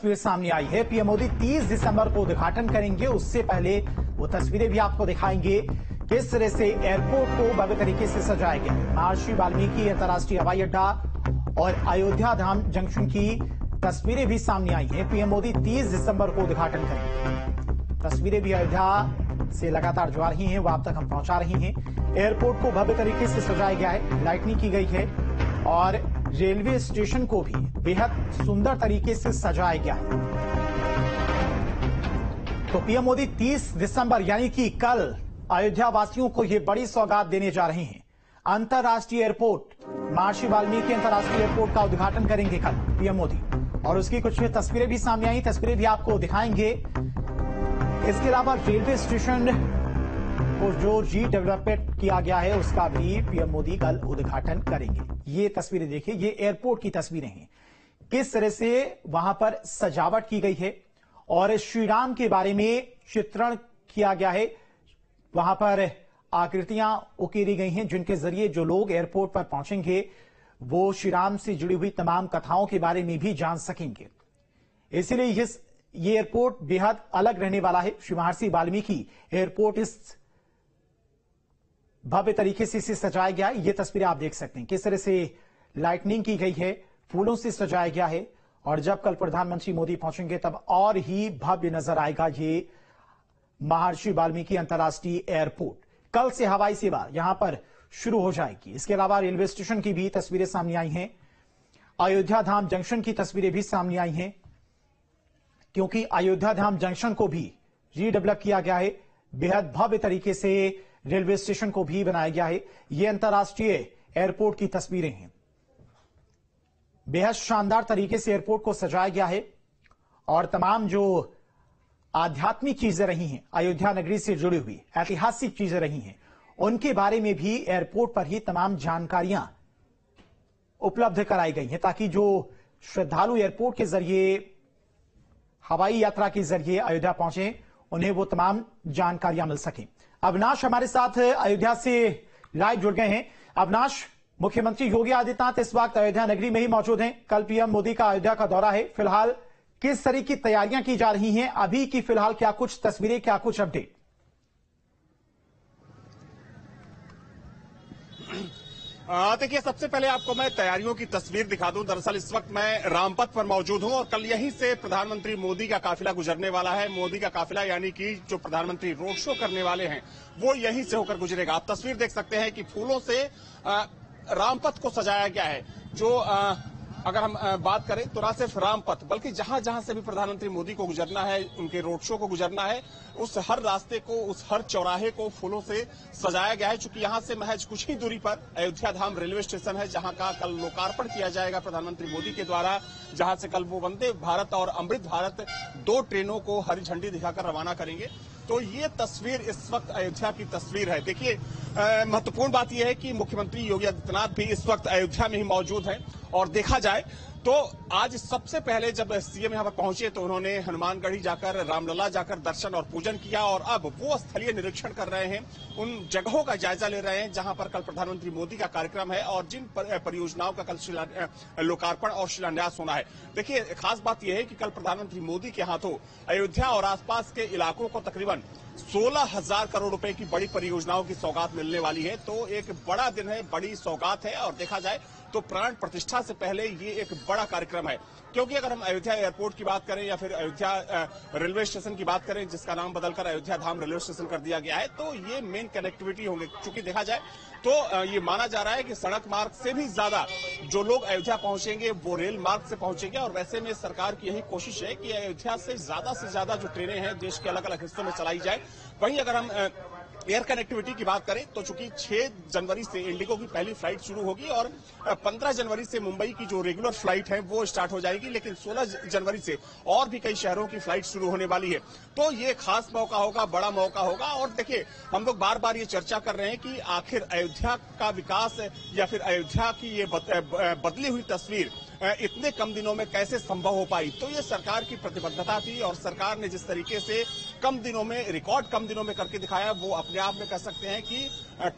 तस्वीर सामने आई है। पीएम मोदी 30 दिसंबर को उद्घाटन करेंगे। उससे पहले वो तस्वीरें भी आपको दिखाएंगे किस तरह से एयरपोर्ट को भव्य तरीके से सजाया गया। महर्षि वाल्मीकि अंतर्राष्ट्रीय हवाई अड्डा और अयोध्या धाम जंक्शन की तस्वीरें भी सामने आई हैं। पीएम मोदी 30 दिसंबर को उद्घाटन करेंगे। तस्वीरें भी अयोध्या से लगातार जो आ रही हैं वो आप तक हम पहुंचा रही हैं। एयरपोर्ट को भव्य तरीके से सजाया गया है, लाइटनिंग की गई है और रेलवे स्टेशन को भी बेहद सुंदर तरीके से सजाया गया है। तो पीएम मोदी 30 दिसंबर यानी कि कल अयोध्या वासियों को ये बड़ी सौगात देने जा रहे हैं। अंतर्राष्ट्रीय एयरपोर्ट, महर्षि वाल्मीकि अंतर्राष्ट्रीय एयरपोर्ट का उद्घाटन करेंगे कल पीएम मोदी और उसकी कुछ तस्वीरें भी सामने आई, तस्वीरें भी आपको दिखाएंगे। इसके अलावा रेलवे स्टेशन को जो रीडेवलपमेंट किया गया है उसका भी पीएम मोदी कल उद्घाटन करेंगे। ये तस्वीरें देखिए, ये एयरपोर्ट की तस्वीरें हैं, किस तरह से वहां पर सजावट की गई है और श्रीराम के बारे में चित्रण किया गया है। वहां पर आकृतियां उकेरी गई हैं जिनके जरिए जो लोग एयरपोर्ट पर पहुंचेंगे वो श्रीराम से जुड़ी हुई तमाम कथाओं के बारे में भी जान सकेंगे। इसलिए ये एयरपोर्ट बेहद अलग रहने वाला है। श्री महर्षि वाल्मीकि एयरपोर्ट इस भव्य तरीके से इसे सजाया गया है। ये तस्वीरें आप देख सकते हैं किस तरह से लाइटनिंग की गई है, फूलों से सजाया गया है और जब कल प्रधानमंत्री मोदी पहुंचेंगे तब और ही भव्य नजर आएगा ये महर्षि वाल्मीकि अंतर्राष्ट्रीय एयरपोर्ट। कल से हवाई सेवा यहां पर शुरू हो जाएगी। इसके अलावा रेलवे स्टेशन की भी तस्वीरें सामने आई हैं। अयोध्या धाम जंक्शन की तस्वीरें भी सामने आई हैं क्योंकि अयोध्या धाम जंक्शन को भी रीडेवलप किया गया है। बेहद भव्य तरीके से रेलवे स्टेशन को भी बनाया गया है। ये अंतर्राष्ट्रीय एयरपोर्ट की तस्वीरें हैं। बेहद शानदार तरीके से एयरपोर्ट को सजाया गया है और तमाम जो आध्यात्मिक चीजें रही हैं, अयोध्या नगरी से जुड़ी हुई ऐतिहासिक चीजें रही हैं, उनके बारे में भी एयरपोर्ट पर ही तमाम जानकारियां उपलब्ध कराई गई हैं ताकि जो श्रद्धालु एयरपोर्ट के जरिए हवाई यात्रा के जरिए अयोध्या पहुंचे उन्हें वो तमाम जानकारियां मिल सकें। अविनाश हमारे साथ अयोध्या से लाइव जुड़ गए हैं। अविनाश, मुख्यमंत्री योगी आदित्यनाथ इस वक्त अयोध्या नगरी में ही मौजूद हैं। कल पीएम मोदी का अयोध्या का दौरा है। फिलहाल किस तरह की तैयारियां की जा रही हैं अभी की फिलहाल क्या कुछ तस्वीरें, क्या कुछ अपडेट? देखिए, सबसे पहले आपको मैं तैयारियों की तस्वीर दिखा दूं। दरअसल इस वक्त मैं रामपथ पर मौजूद हूं और कल यहीं से प्रधानमंत्री मोदी का काफिला गुजरने वाला है। मोदी का काफिला यानी कि जो प्रधानमंत्री रोड शो करने वाले हैं वो यहीं से होकर गुजरेगा। आप तस्वीर देख सकते हैं कि फूलों से रामपथ को सजाया गया है। जो अगर हम बात करें तो ना सिर्फ रामपथ बल्कि जहां जहां से भी प्रधानमंत्री मोदी को गुजरना है, उनके रोड शो को गुजरना है, उस हर रास्ते को, उस हर चौराहे को फूलों से सजाया गया है। चूंकि यहां से महज कुछ ही दूरी पर अयोध्या धाम रेलवे स्टेशन है जहां का कल लोकार्पण किया जाएगा प्रधानमंत्री मोदी के द्वारा, जहां से कल वो वंदे भारत और अमृत भारत 2 ट्रेनों को हरी झंडी दिखाकर रवाना करेंगे। तो ये तस्वीर इस वक्त अयोध्या की तस्वीर है। देखिए, महत्वपूर्ण बात यह है कि मुख्यमंत्री योगी आदित्यनाथ भी इस वक्त अयोध्या में ही मौजूद हैं और देखा जाए तो आज सबसे पहले जब सीएम यहां पर पहुंचे तो उन्होंने हनुमानगढ़ी जाकर, रामलला जाकर दर्शन और पूजन किया और अब वो स्थलीय निरीक्षण कर रहे हैं, उन जगहों का जायजा ले रहे हैं जहां पर कल प्रधानमंत्री मोदी का कार्यक्रम है और जिन परियोजनाओं का कल लोकार्पण और शिलान्यास होना है। देखिए, खास बात यह है कि कल प्रधानमंत्री मोदी के हाथों अयोध्या और आसपास के इलाकों को तकरीबन 16,000 करोड़ रुपए की बड़ी परियोजनाओं की सौगात मिलने वाली है। तो एक बड़ा दिन है, बड़ी सौगात है और देखा जाए तो प्राण प्रतिष्ठा से पहले ये एक बड़ा कार्यक्रम है। क्योंकि अगर हम अयोध्या एयरपोर्ट की बात करें या फिर अयोध्या रेलवे स्टेशन की बात करें जिसका नाम बदलकर अयोध्या धाम रेलवे स्टेशन कर दिया गया है, तो ये मेन कनेक्टिविटी होंगे। चूंकि देखा जाए तो ये माना जा रहा है कि सड़क मार्ग से भी ज्यादा जो लोग अयोध्या पहुंचेंगे वो रेल मार्ग से पहुंचेंगे और वैसे में सरकार की यही कोशिश है कि अयोध्या से ज्यादा जो ट्रेनें हैं देश के अलग अलग हिस्सों में चलाई जाए। वहीं अगर हम एयर कनेक्टिविटी की बात करें तो चूंकि 6 जनवरी से इंडिगो की पहली फ्लाइट शुरू होगी और 15 जनवरी से मुंबई की जो रेगुलर फ्लाइट है वो स्टार्ट हो जाएगी, लेकिन 16 जनवरी से और भी कई शहरों की फ्लाइट शुरू होने वाली है। तो ये खास मौका होगा, बड़ा मौका होगा। और देखिए, हम लोग बार बार ये चर्चा कर रहे हैं कि आखिर अयोध्या का विकास या फिर अयोध्या की ये बदली हुई तस्वीर इतने कम दिनों में कैसे संभव हो पाई। तो ये सरकार की प्रतिबद्धता थी और सरकार ने जिस तरीके से कम दिनों में, रिकॉर्ड कम दिनों में करके दिखाया, वो अपने आप में कह सकते हैं कि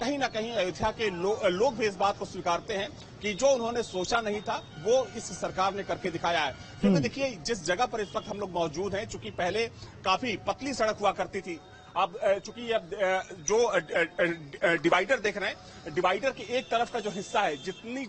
कहीं ना कहीं अयोध्या के लोग भी इस बात को स्वीकारते हैं कि जो उन्होंने सोचा नहीं था वो इस सरकार ने करके दिखाया है। क्योंकि देखिए, जिस जगह पर इस वक्त हम लोग मौजूद हैं, चूंकि पहले काफी पतली सड़क हुआ करती थी, अब चूंकि अब जो डिवाइडर देख रहे हैं, डिवाइडर के एक तरफ का जो हिस्सा है, जितनी